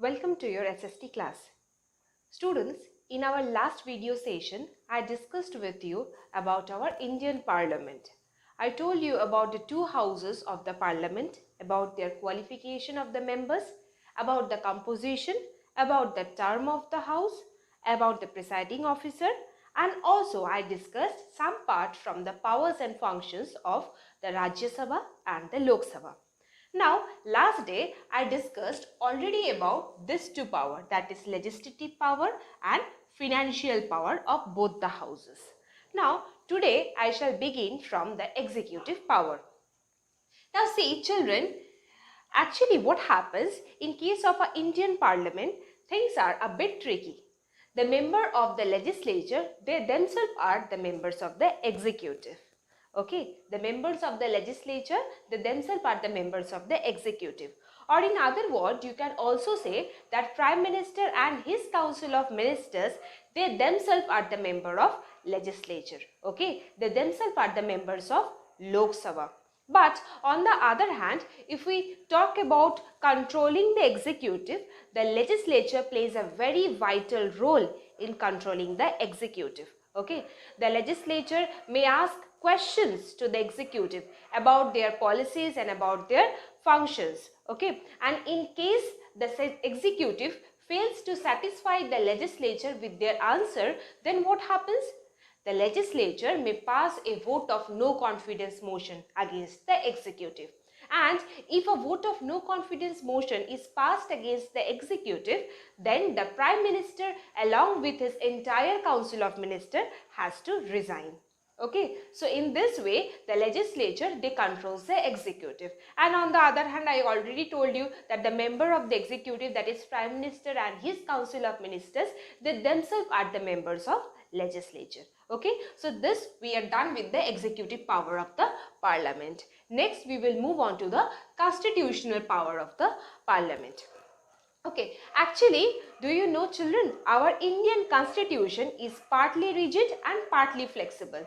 Welcome to your SST class. Students, in our last video session, I discussed with you about our Indian Parliament. I told you about the two houses of the Parliament, about their qualification of the members, about the composition, about the term of the house, about the presiding officer, and also I discussed some part from the powers and functions of the Rajya Sabha and the Lok Sabha. Now, last day I discussed already about these two power, that is legislative power and financial power of both the houses. Now, today I shall begin from the executive power. Now see children, actually what happens in case of an Indian Parliament, things are a bit tricky. The member of the legislature, they themselves are the members of the executive. Okay, the members of the legislature, they themselves are the members of the executive. Or in other words, you can also say that Prime Minister and his Council of Ministers, they themselves are the member of legislature. Okay, they themselves are the members of Lok Sabha. But on the other hand, if we talk about controlling the executive, the legislature plays a very vital role in controlling the executive. Okay, the legislature may ask questions to the executive about their policies and about their functions. Okay, and in case the executive fails to satisfy the legislature with their answer, then what happens? The legislature may pass a vote of no confidence motion against the executive. And if a vote of no confidence motion is passed against the executive, then the Prime Minister along with his entire Council of Ministers has to resign. Okay, so in this way the legislature, they controls the executive, and on the other hand I already told you that the member of the executive, that is Prime Minister and his Council of Ministers, they themselves are the members of legislature. Okay, so this we are done with the executive power of the Parliament. Next we will move on to the constitutional power of the Parliament. Okay, actually, do you know children, our Indian constitution is partly rigid and partly flexible.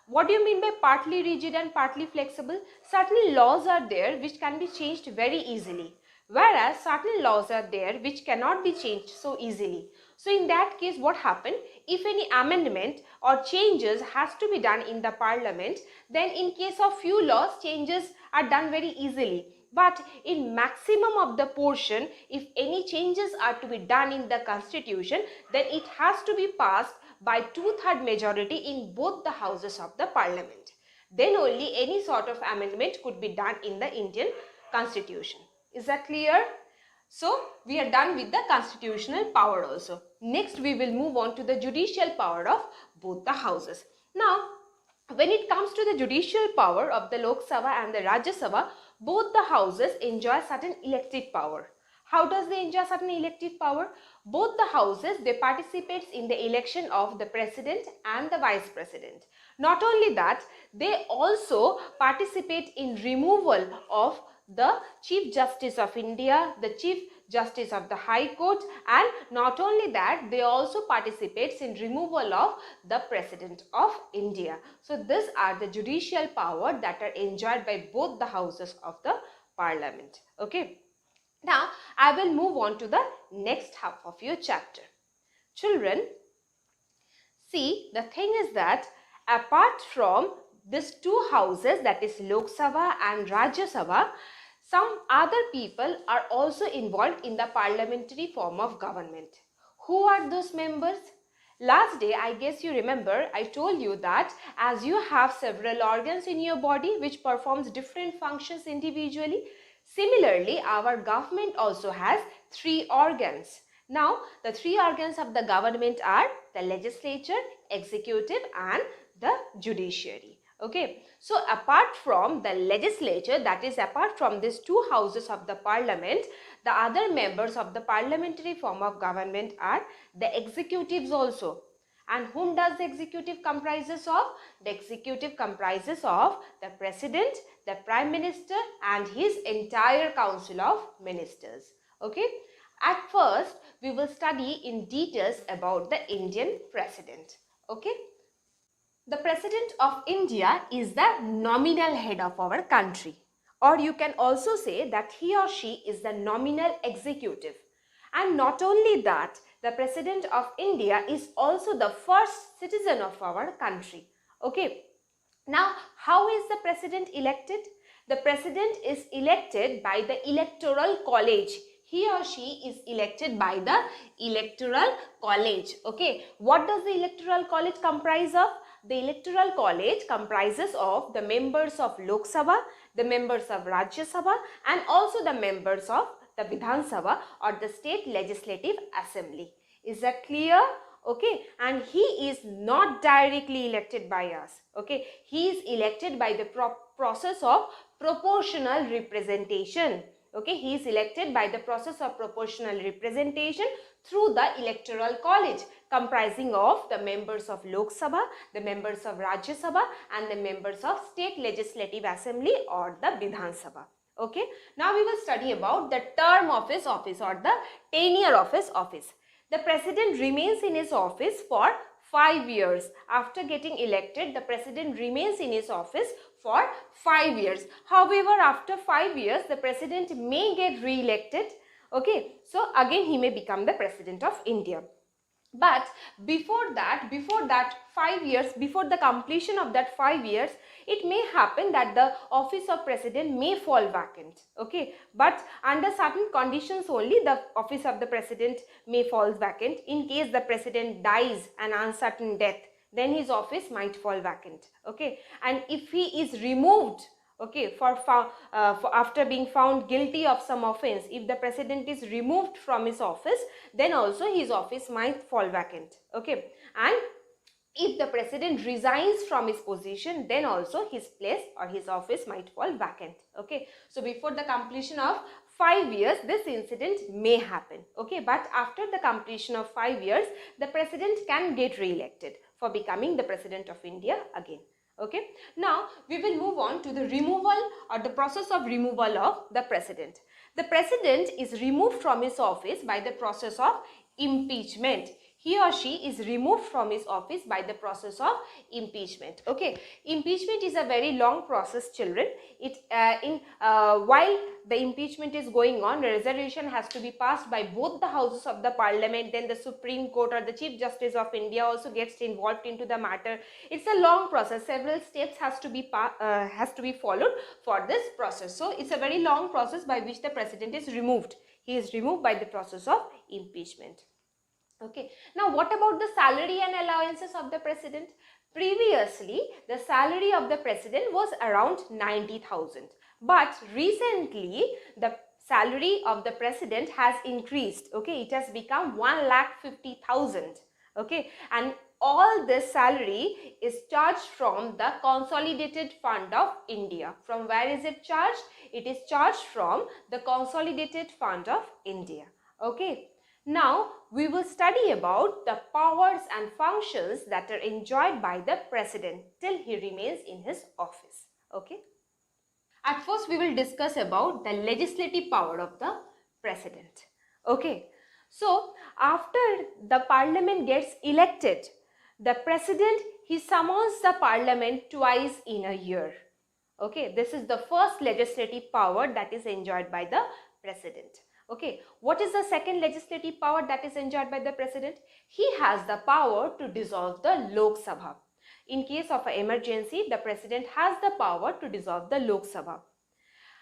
What do you mean by partly rigid and partly flexible? Certain laws are there which can be changed very easily, whereas certain laws are there which cannot be changed so easily. So in that case, what happened? If any amendment or changes has to be done in the Parliament, then in case of few laws, changes are done very easily. But in maximum of the portion, if any changes are to be done in the constitution, then it has to be passed by 2/3 majority in both the houses of the Parliament. Then only any sort of amendment could be done in the Indian constitution. Is that clear? So we are done with the constitutional power also. Next we will move on to the judicial power of both the houses. Now when it comes to the judicial power of the Lok Sabha and the Rajya Sabha, both the houses enjoy certain elective power. How does they enjoy certain elective power? Both the houses, they participate in the election of the president and the vice president. Not only that, they also participate in removal of the Chief Justice of India, the Chief Justice of the High Court, and not only that, they also participate in removal of the President of India. So these are the judicial power that are enjoyed by both the houses of the Parliament. Okay. Now I will move on to the next half of your chapter. Children, see, the thing is that apart from these two houses, that is Lok Sabha and Rajya Sabha, some other people are also involved in the parliamentary form of government. Who are those members? Last day, I guess you remember, I told you that as you have several organs in your body which performs different functions individually, similarly, our government also has 3 organs. Now, the 3 organs of the government are the legislature, executive and the judiciary. Okay, so apart from the legislature, that is apart from these 2 houses of the Parliament, the other members of the parliamentary form of government are the executives also. And whom does the executive comprises of? The executive comprises of the president, the prime minister and his entire council of ministers. Okay, at first we will study in details about the Indian president. Okay. The President of India is the nominal head of our country, or you can also say that he or she is the nominal executive. And not only that, the President of India is also the first citizen of our country. Okay. Now, how is the President elected? The President is elected by the Electoral College. He or she is elected by the Electoral College. Okay. What does the Electoral College comprise of? The Electoral College comprises of the members of Lok Sabha, the members of Rajya Sabha, and also the members of the Vidhan Sabha or the State Legislative Assembly. Is that clear? Okay, and he is not directly elected by us. Okay, he is elected by the process of proportional representation. Okay, he is elected by the process of proportional representation through the Electoral College, comprising of the members of Lok Sabha, the members of Rajya Sabha, and the members of State Legislative Assembly or the Vidhan Sabha. Okay, now we will study about the term of his office or the tenure of his office. The President remains in his office for 5 years. After getting elected, the President remains in his office for 5 years. However, after 5 years, the President may get re-elected. Okay, so again he may become the President of India. But before that 5 years, before the completion of that 5 years, it may happen that the office of President may fall vacant. Okay, but under certain conditions only the office of the President may fall vacant. In case the President dies an uncertain death, then his office might fall vacant. Okay, and if he is removed, okay, for after being found guilty of some offense, if the President is removed from his office, then also his office might fall vacant. Okay, and if the President resigns from his position, then also his place or his office might fall vacant. Okay, so before the completion of 5 years, this incident may happen. Okay, but after the completion of 5 years, the President can get re-elected for becoming the President of India again. Okay, now we will move on to the removal or the process of removal of the President. The President is removed from his office by the process of impeachment. He or she is removed from his office by the process of impeachment. Okay, impeachment is a very long process, children. While the impeachment is going on, a resolution has to be passed by both the houses of the Parliament. Then the Supreme Court or the Chief Justice of India also gets involved into the matter. It's a long process. Several steps has to be followed for this process. So it's a very long process by which the President is removed. He is removed by the process of impeachment. Okay, now what about the salary and allowances of the President? Previously, the salary of the President was around 90,000. But recently, the salary of the President has increased. Okay, it has become 1,50,000. Okay, and all this salary is charged from the Consolidated Fund of India. From where is it charged? It is charged from the Consolidated Fund of India. Okay. Now, we will study about the powers and functions that are enjoyed by the President till he remains in his office. Okay. At first, we will discuss about the legislative power of the President. Okay. So, after the Parliament gets elected, the President, he summons the Parliament twice in a year. Okay. This is the first legislative power that is enjoyed by the President. Okay, what is the second legislative power that is enjoyed by the President? He has the power to dissolve the Lok Sabha. In case of an emergency, the President has the power to dissolve the Lok Sabha.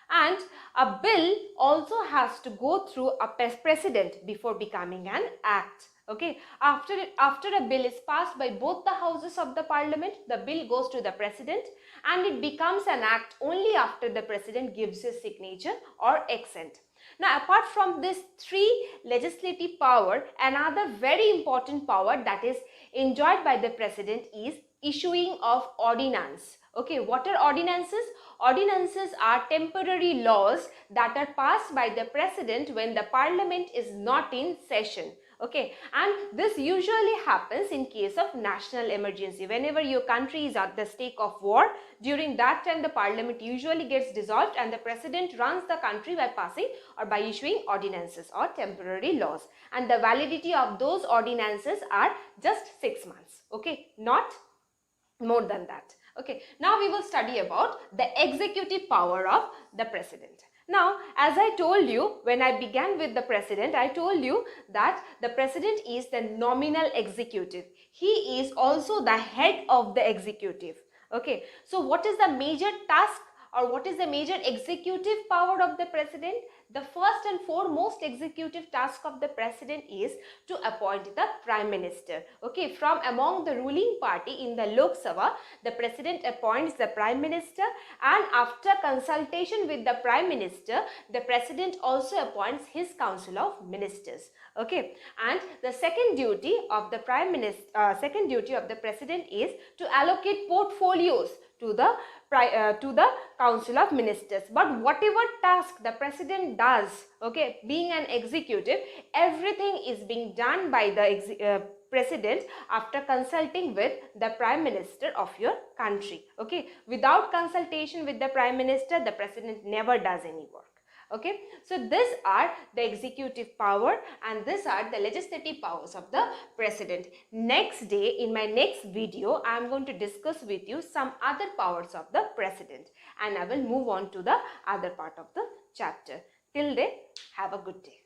And a bill also has to go through a President before becoming an act. Okay, after a bill is passed by both the houses of the Parliament, the bill goes to the President and it becomes an act only after the President gives his signature or assent. Now, apart from this three legislative power, another very important power that is enjoyed by the President is issuing of ordinance. Okay, what are ordinances? Ordinances are temporary laws that are passed by the President when the Parliament is not in session. Okay, and this usually happens in case of national emergency. Whenever your country is at the stake of war, during that time the Parliament usually gets dissolved and the President runs the country by passing or by issuing ordinances or temporary laws. And the validity of those ordinances are just 6 months. Okay, not more than that. Okay, now we will study about the executive power of the President. Now, as I told you when I began with the president, I told you that the president is the nominal executive. He is also the head of the executive. Okay, so what is the major task or what is the major executive power of the president? The first and foremost executive task of the president is to appoint the prime minister. Okay, from among the ruling party in the Lok Sabha, the president appoints the prime minister, and after consultation with the prime minister, the president also appoints his council of ministers. Okay, and the second duty of the president is to allocate portfolios to the council of ministers. But whatever task the president does, okay, being an executive, everything is being done by the president after consulting with the prime minister of your country. Okay, without consultation with the prime minister, the president never does any work. Okay, so these are the executive power and these are the legislative powers of the president. Next day, in my next video, I am going to discuss with you some other powers of the president, and I will move on to the other part of the chapter. Till then, have a good day.